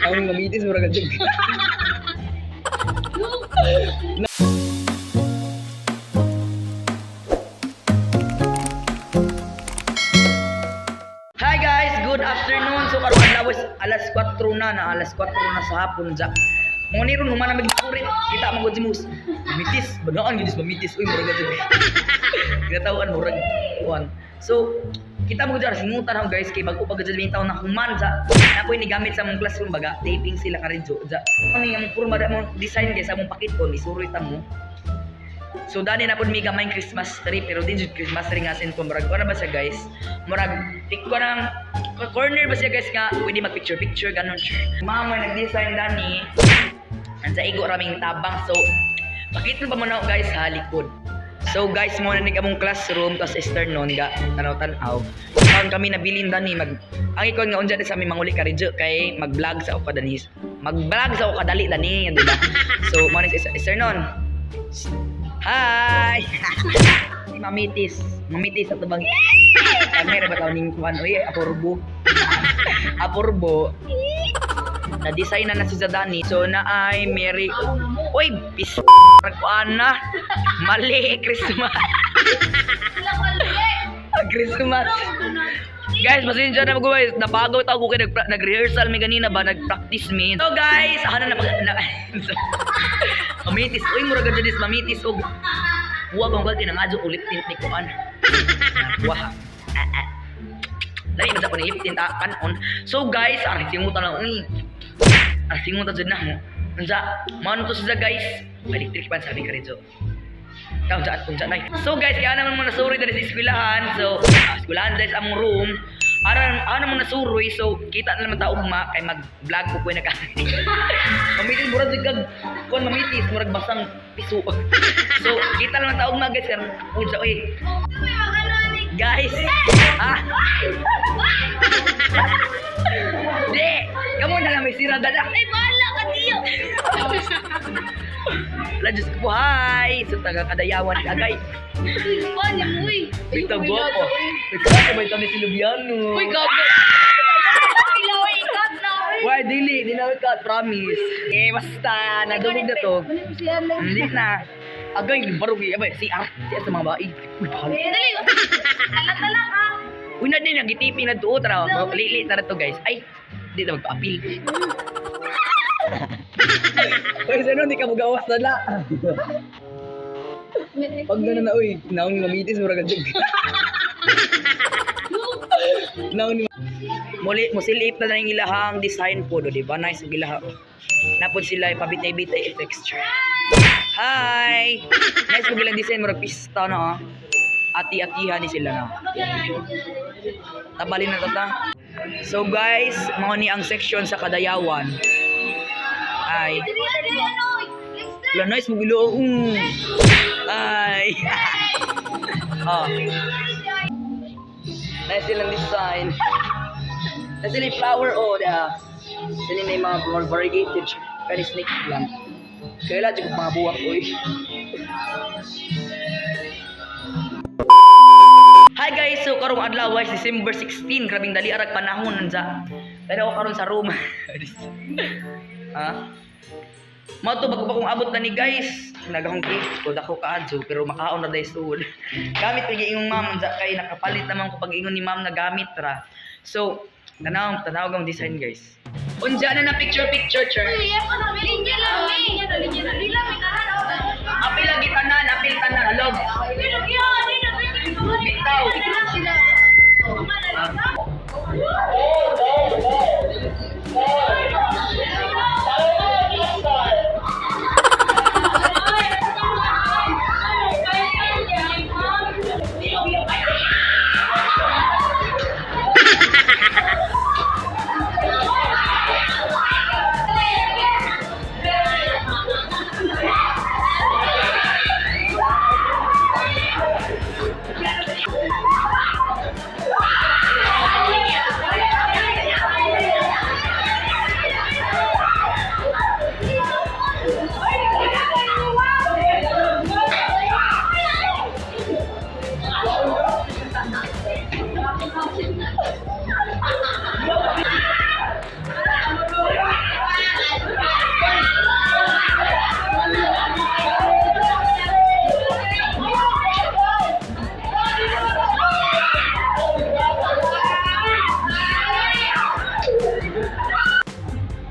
Ang mamitis mo rin kadjug. Hi guys, good afternoon. So karon adlaw alas 4 na alas 4 na sa hapon ja. Mo ni ron humana magikurit. Kita mo gud si Mus. Mamitis, badaan gid mamitis. Uy, murag kadjug. Ginatawhan murag kuan. So kita mo dyan, singutan ako guys, kay bago pa gadyan taon na human sa ako'y nigamit sa mong classroom baga, taping sila ka rin dyan. Ano yung purma da mong design guys, sa mong pakit ko, isuroy ta mo. So dani na po may gamay Christmas tree, pero di dyan Christmas tree nga sin ko, marag ko na ba siya guys? Marag, tik ko ng corner ba siya guys nga, pwede mag-picture, ganun. Mama nag-design dani, sa igo raming tabang, so pakita pa mo na guys sa likod. So guys, mo na among classroom tas Eastern noon ga tanaw-tanaw. Karon kami nabilin dani ang ikon nga unsa sa aming manguli ka rin kay mag-vlog sa o kadali. Mag-vlog sa o kadali dani, di ba? So mo ni Eastern noon. Hi. Mamitis sa tubang. Camera ba taw ning kuan oy apurbo. Apurbo. Na design na si Dani. So na ay Mary. Oy, bis ana. Mali Christmas. Christmas. Guys, pasensya na guys. Napagaw ta ko kay nag-rehearsal mi ganina ba, nag-practice mi. So guys, ano na mamitis. Uy, mura gud dis mamitis og. Wa bang bagay nang adyo ulit tint ni kuan. Wah. Dali man sa ko ni lip tint kanon. So guys, ari simutan na uni. Singon ta jud na mo. Unsa? Mano to sa guys? Electric pan sabi ka rin. Unsa na. So guys, kaya naman mo nasuri dali sa eskwelahan. So, eskwelahan dahil sa among room. Ano mo nasuroy, so kita na naman ta ugma kay mag-vlog ko na ka. Mamitis murag kag kon mamitis murag basang piso. So, kita naman ta ugma guys kan unsa oy. Guys. Di, kamu na lang may sira dada. Ay, bahala ka tiyo. Wala, Diyos ko po, hi! Sa taga-kadayawan, agay. Paano mo, uy? Ito, guwapo. Ito, may kami si Lubiano. Uy, gabi. Ilaw, ikat na. Why, di na ikat, promise. Eh, basta, nadulog na to. Hindi na. Agay, barog, si R sa mga baig. Uy, bahala. Dali, talang ha. Uy, na din, nagitipin na doon, tara. Lilit na to, guys. Ay, hindi na magpa-appeal. Uy, sino, hindi ka magawas na la. Pag gano'n na, uy, naong mamitis, mura ka dyan. Naong musilip na yung ilahang design po, di ba? Nice yung ilahang. Napod sila, pabitay-bitay texture. Hi! Nice yung ilang design, mura pista na, ati-atihan ni sila na. Tabalin na tata. So guys, mga ni ang section sa Kadayawan. Ay. Wala, nice mo gilo. Ay. Oh. Nice silang design. Nice silang flower sila na yung mga more variegated kaya snake plant. Kaya lang dyan mga buwak ko Hi guys, so karong adlaw is December 16, grabing dali arag panahon nandiya. Pero ako karon sa room. Ha? Mao to bago kong abot na ni guys. Nagahong cake ko dako kaadto pero makaon na dai sud. Gamit pag ingong ma'am nandiya kay nakapalit naman ko pag ingon ni ma'am na gamit ra. So, tanaw ang design guys. Unja na picture church. Uy, ako na linya lang Apil lagi tanan alog. Bitaw.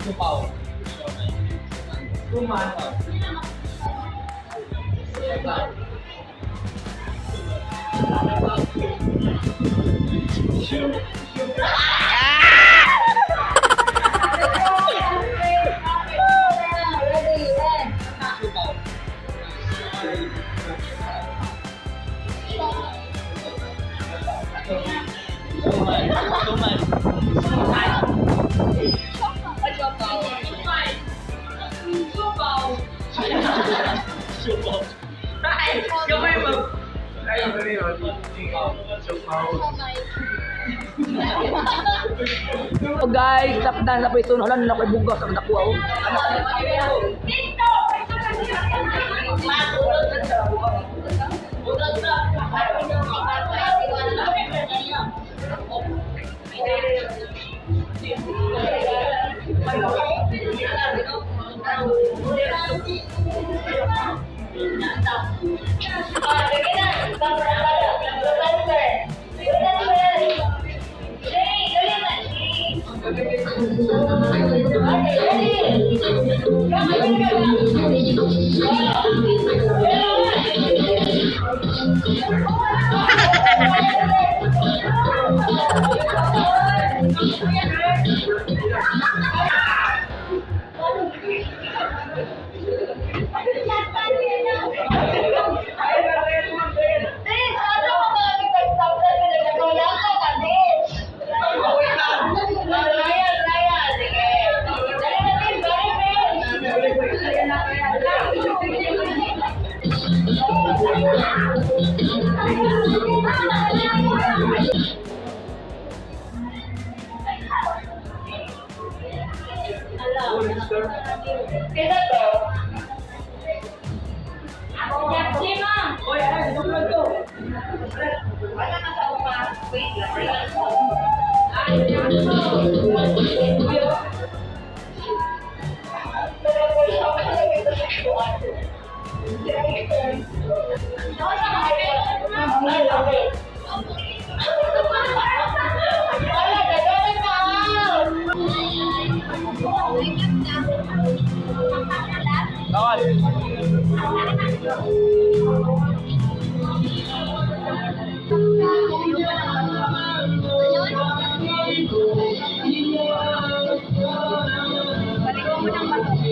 Supaw. Tuman. So guys, tapdan sa pwesto na lang ko'y bugas ang nakuha oh. Balik mo ng bato.